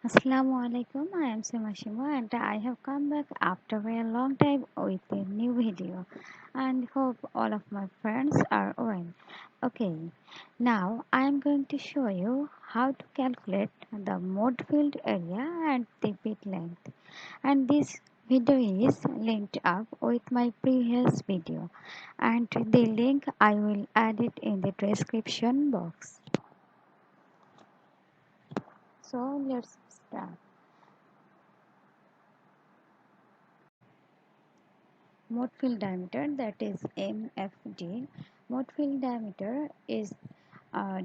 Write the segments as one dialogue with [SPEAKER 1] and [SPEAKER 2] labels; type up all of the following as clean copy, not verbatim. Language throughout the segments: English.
[SPEAKER 1] Assalamu alaikum. I am Simashima and I have come back after a long time with a new video and hope all of my friends are well. Okay, now I am going to show you how to calculate the mode field area and the bit length, and this video is linked up with my previous video, and the link I will add it in the description box. So let's start. Mode field diameter, that is MFD. Mode field diameter is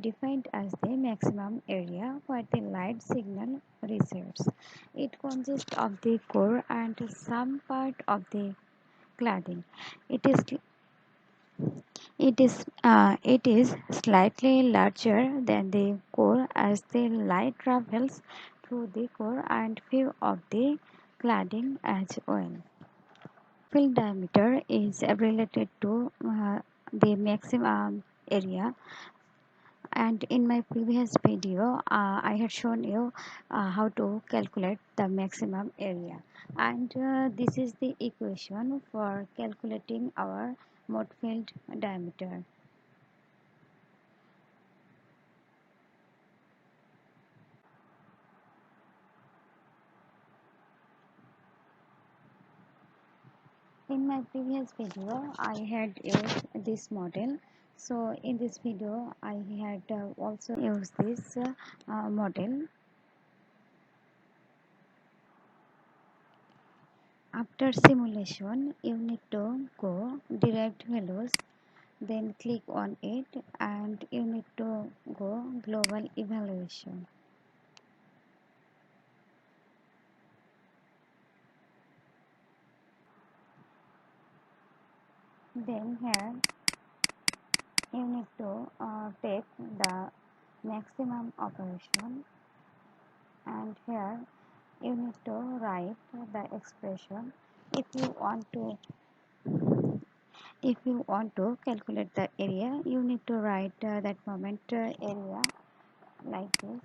[SPEAKER 1] defined as the maximum area where the light signal resides. It consists of the core and some part of the cladding. It is it is slightly larger than the core as the light travels through the core and few of the cladding as well. Field diameter is related to the maximum area, and in my previous video I had shown you how to calculate the maximum area, and this is the equation for calculating our mode field diameter. In my previous video I had used this model, so in this video I had also used this model. After simulation, you need to go derived values, then click on it, and you need to go global evaluation. Then here you need to take the maximum operation, and here you need to write the expression. If you want to calculate the area, you need to write that moment area like this,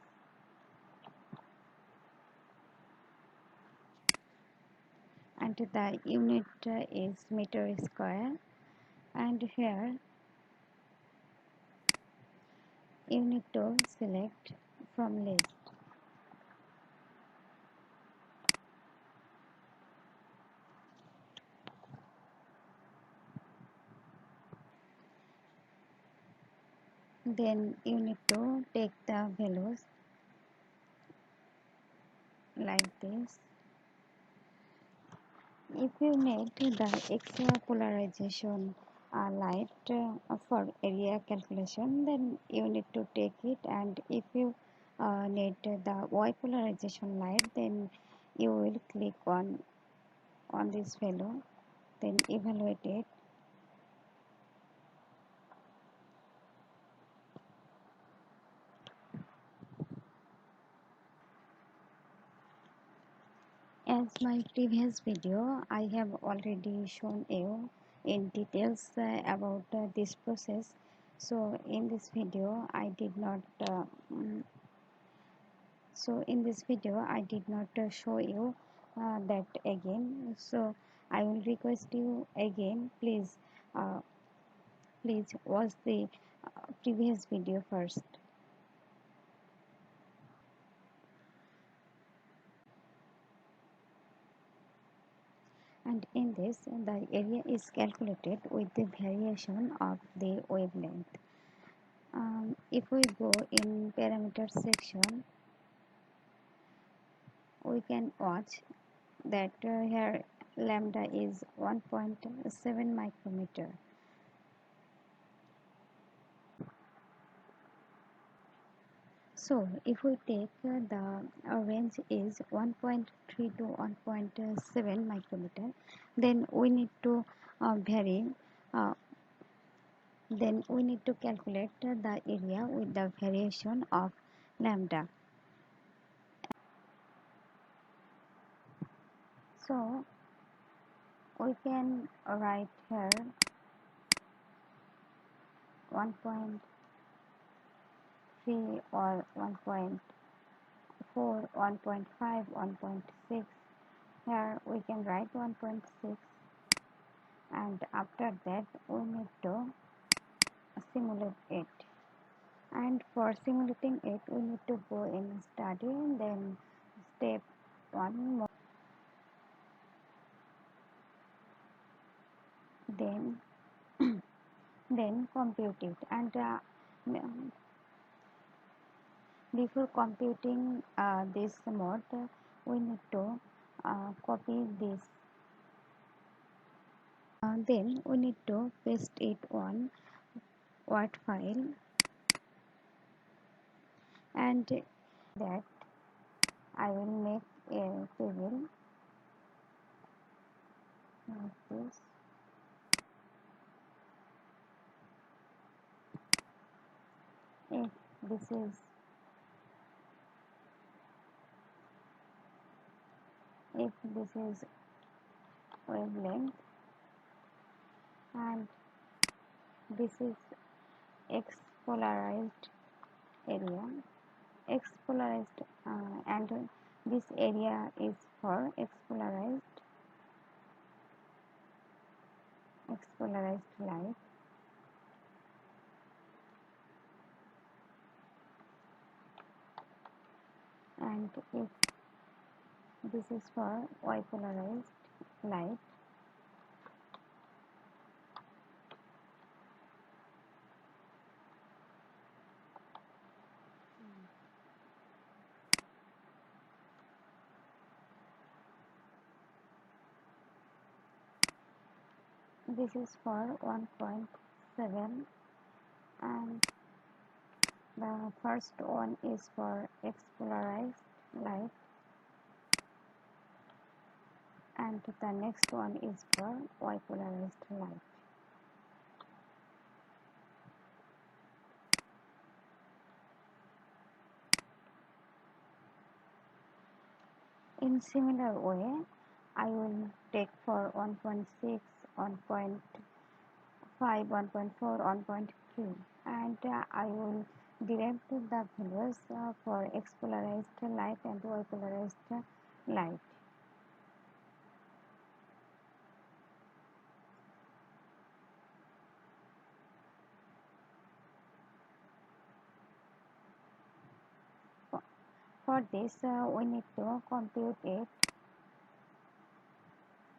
[SPEAKER 1] and the unit is meter square, and here you need to select from list. Then you need to take the values like this. If you need the extra polarization light for area calculation, then you need to take it, and if you need the Y polarization light, then you will click on this value, then evaluate it. As my previous video, I have already shown you in details about this process. So in this video, I did not. Show you that again. So I will request you again. Uh, please watch the previous video first. And in this, the area is calculated with the variation of the wavelength. If we go in parameter section, we can watch that here lambda is 1.7 micrometer. So if we take the range is 1.3 to 1.7 micrometer, then we need to vary. Uh, then we need to calculate the area with the variation of lambda. So we can write here 1.3 or 1.5 1.4, 1.5, 1.6. Here we can write 1.6, and after that we need to simulate it. And for simulating it, we need to go in study, then step 1 more, then then compute it. And before computing this mode, we need to copy this. Then we need to paste it on Word file, and that I will make a table like this. If this is wavelength, and this is x polarized area, and this area is for x polarized light, and if this is for y polarized light. This is for 1.7, and the first one is for x polarized light, and the next one is for y polarized light. In similar way, I will take for 1.6, 1.5, 1.4, 1.3, and I will derive the values for x polarized light and y polarized light. For this, we need to compute it,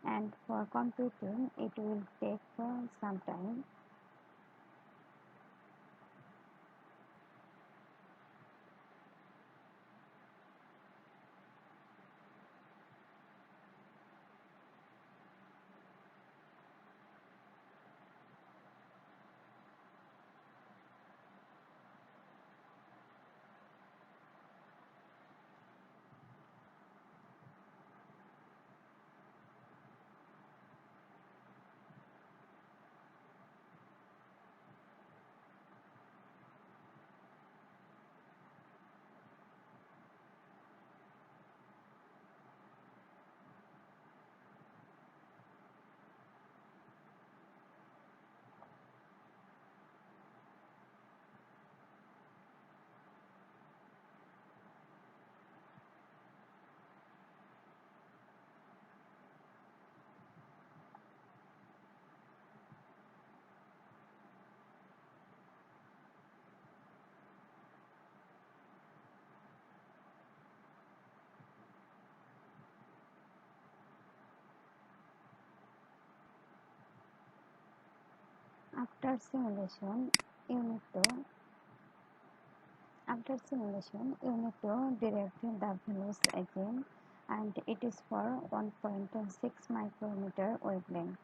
[SPEAKER 1] and for computing, it will take some time. After simulation, you need to derive the values again, and it is for 1.6 micrometer wavelength.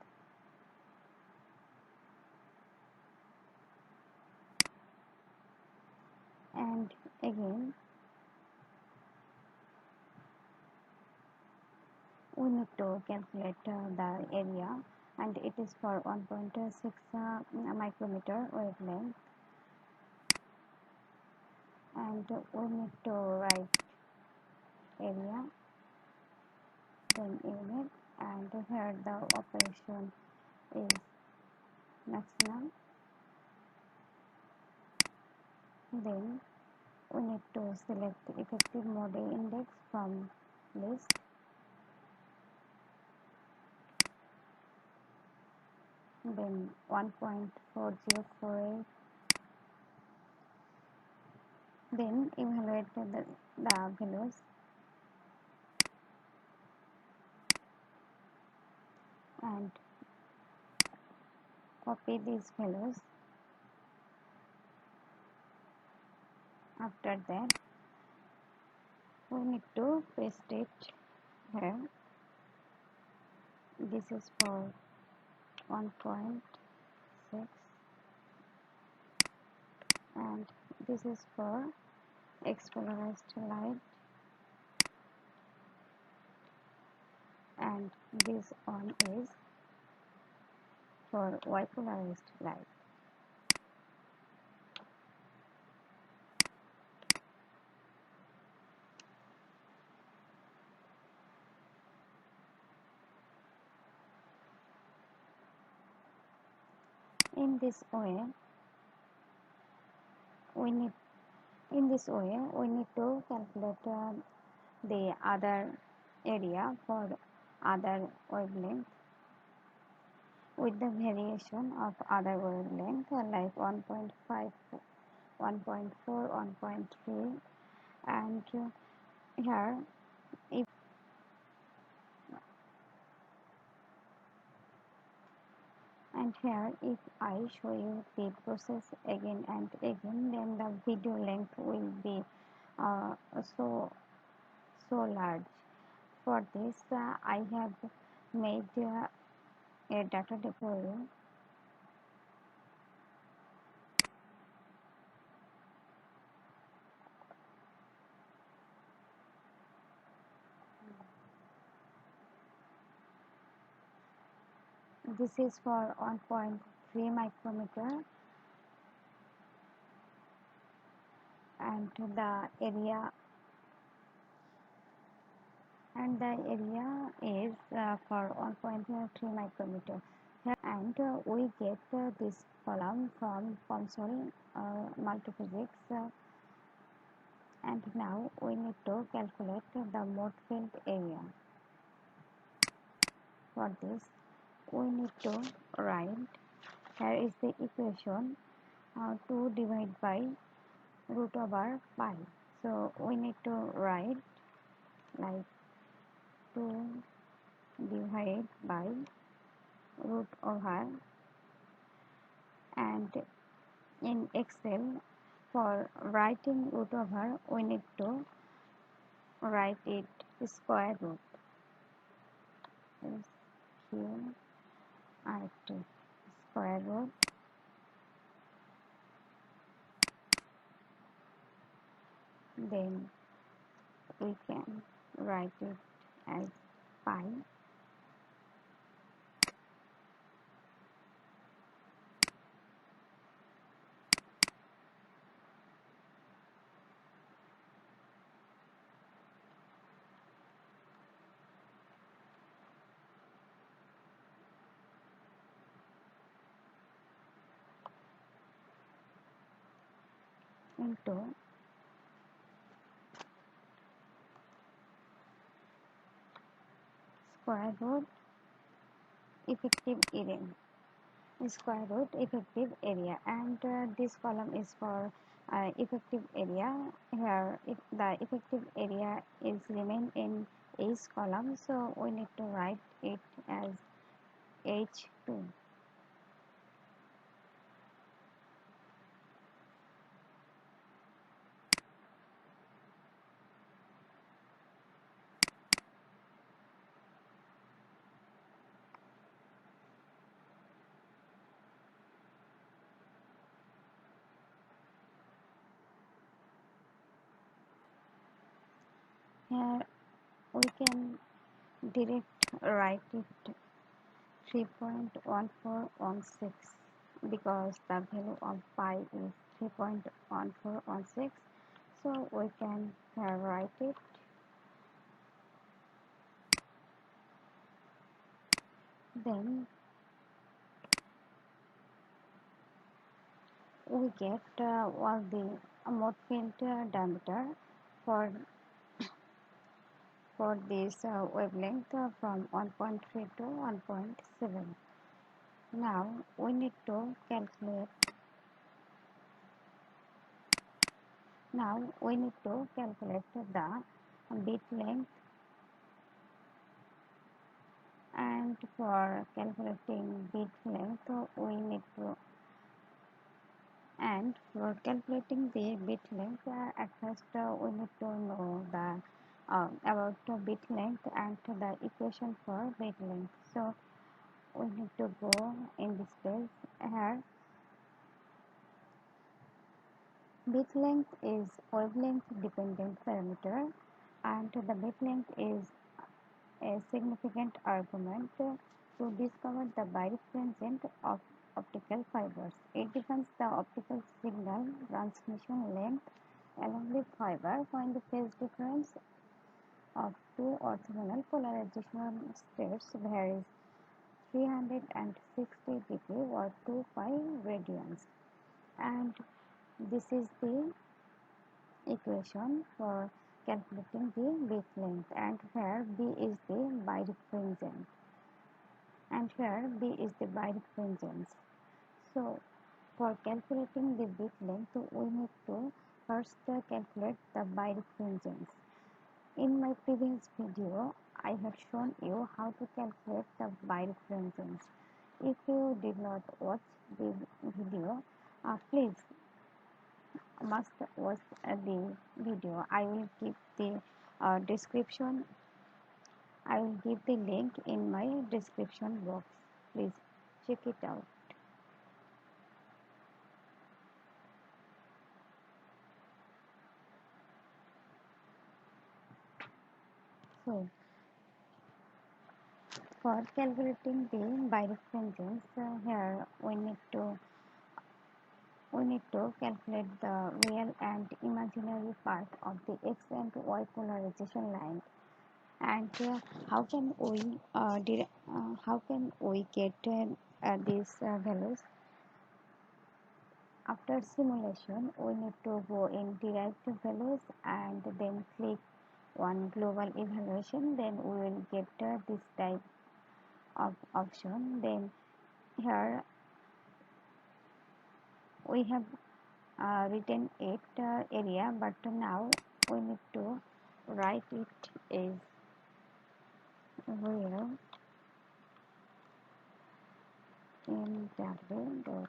[SPEAKER 1] And again, we need to calculate the area, and it is for 1.6 micrometer wavelength, and we need to write area, then unit, and here the operation is maximum, then we need to select the effective mode index from list. Then 1.4048. Then evaluate the values and copy these values. After that, we need to paste it here. This is for 1.6 and this is for X-polarized light, and this one is for Y-polarized light. In this way, we need to calculate the other area for other wavelength with the variation of other wavelength like 1.5, 1.4, 1.3, and here if if I show you the process again and again, then the video length will be uh, so large. For this, I have made a data for you. This is for 1.3 micrometer, and the area is for 1.3 micrometer. And we get this column from console multiphysics, and now we need to calculate the mode field area. For this, we need to write, here is the equation, 2 divided by root over pi. So we need to write like 2 divided by root over, and in Excel for writing root over we need to write it square root. SQRT square root, then we can write it as pi. Into square root effective area, and this column is for effective area. Here if the effective area is remain in H column, so we need to write it as H2. Here we can direct write it 3.1416 because the value of pi is 3.1416, so we can write it. Then we get all the mode field diameter for this wavelength from 1.3 to 1.7. Now we need to calculate. The bit length, and for calculating bit length we need to and for calculating the bit length at first we need to know the about the bit length and the equation for bit length. So we need to go in this page. Here bit length is wavelength dependent parameter, and the bit length is a significant argument to discover the birefringent of optical fibers. It defines the optical signal transmission length along the fiber when the phase difference of two orthogonal polarization states varies 360 degree or 2 pi radians. And this is the equation for calculating the bit length, and where B is the birefringent. So for calculating the bit length, we need to first calculate the birefringence. In my previous video, I have shown you how to calculate the birefringence. If you did not watch the video, please must watch the video. I will give the description. I will give the link in my description box. Please check it out. So for calculating the birefringence, here we need to calculate the real and imaginary part of the x and y polarization line. And how can we get these values? After simulation, we need to go in derived values and then click on global evaluation. Then we will get this type of option. Then here we have written it area, but now we need to write it as real mw.nef,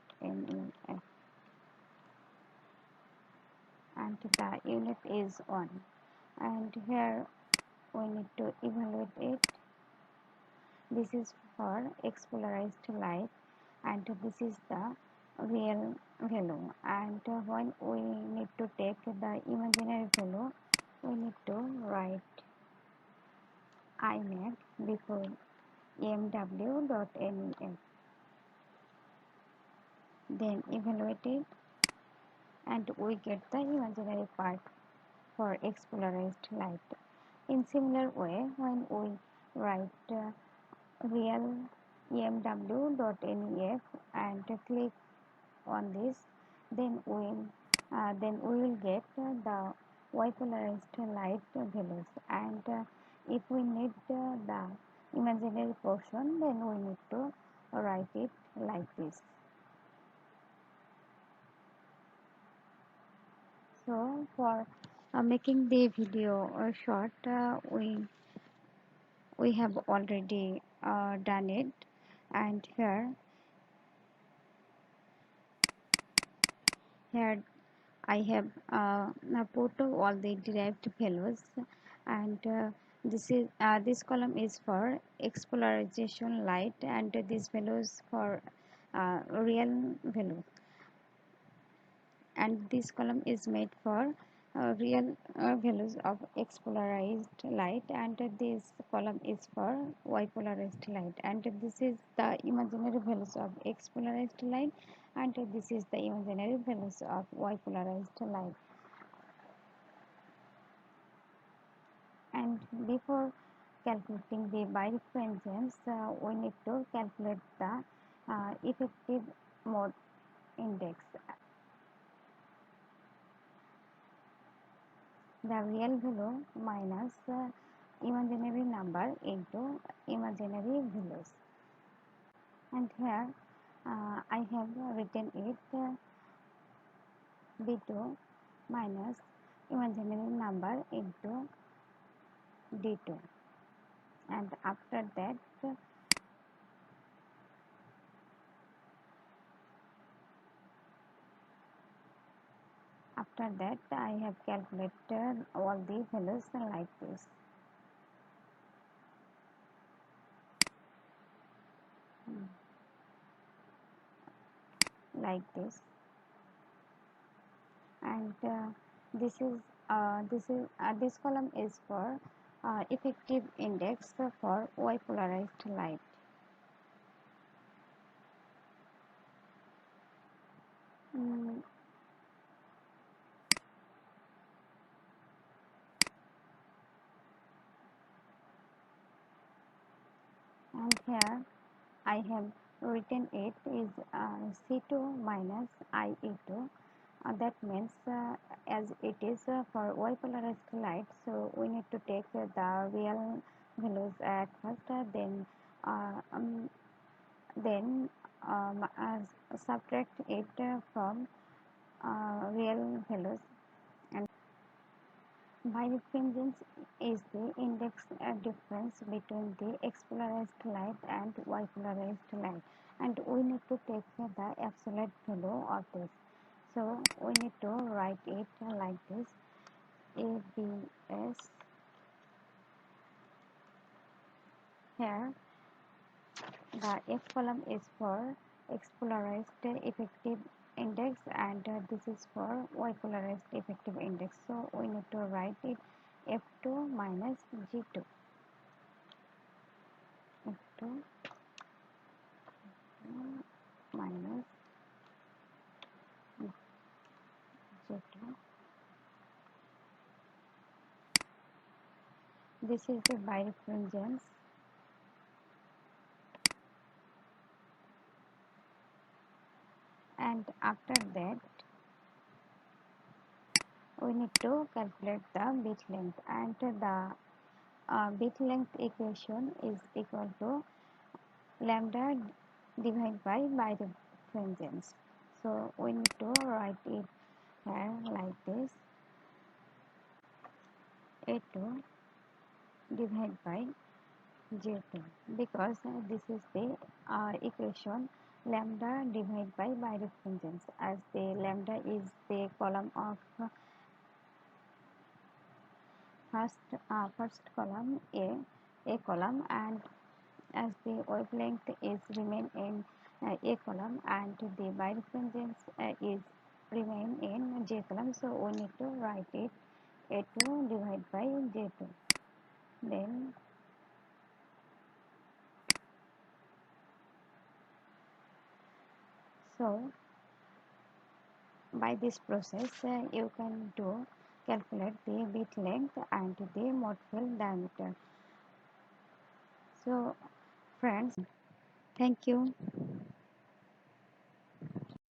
[SPEAKER 1] and the unit is 1, and here we need to evaluate it. This is for X polarized light, and this is the real value. And when we need to take the imaginary value, we need to write IMAC before mw.nef. Then evaluate it, and we get the imaginary part for X polarized light. In similar way, when we write real mw.nef and click on this, then we will get the y polarized light values. And if we need the imaginary portion, then we need to write it like this. So for making the video short, we have already done it, and here I have put all the derived values, and this column is for X polarization light, and this values for real value, and this column is made for real values of X polarized light, and this column is for Y polarized light, and this is the imaginary values of X polarized light, and this is the imaginary values of Y polarized light. And before calculating the birefringence, we need to calculate the effective mode index. the real value minus imaginary number into imaginary values. And here I have written it d2 minus imaginary number into d2, and after that I have calculated all the values like this. Hmm, like this. And this column is for effective index for Y polarized light. Mm, and here I have written it is C2 minus IE2. That means as it is for Y polarized light, so we need to take the real values at first, uh, um, then subtract it from real values. And birefringence is the index difference between the X polarized light and Y polarized light, and we need to take the absolute value of this. So we need to write it like this: ABS. Here the F column is for X polarized effective index, and this is for Y polarized effective index. So we need to write it F2 minus G2. F2 minus G2. This is the birefringence, and after that we need to calculate the bit length, and the bit length equation is equal to lambda divided by birefringence. So we need to write it here like this: A2 divided by J2, because this is the equation lambda divided by birefringence, as the lambda is the column of first column A column, and as the wavelength is remain in A column and the birefringence is remain in J column, so we need to write it A2 divided by J2. Then so by this process you can calculate the bit length and the mode field diameter. So friends, thank you.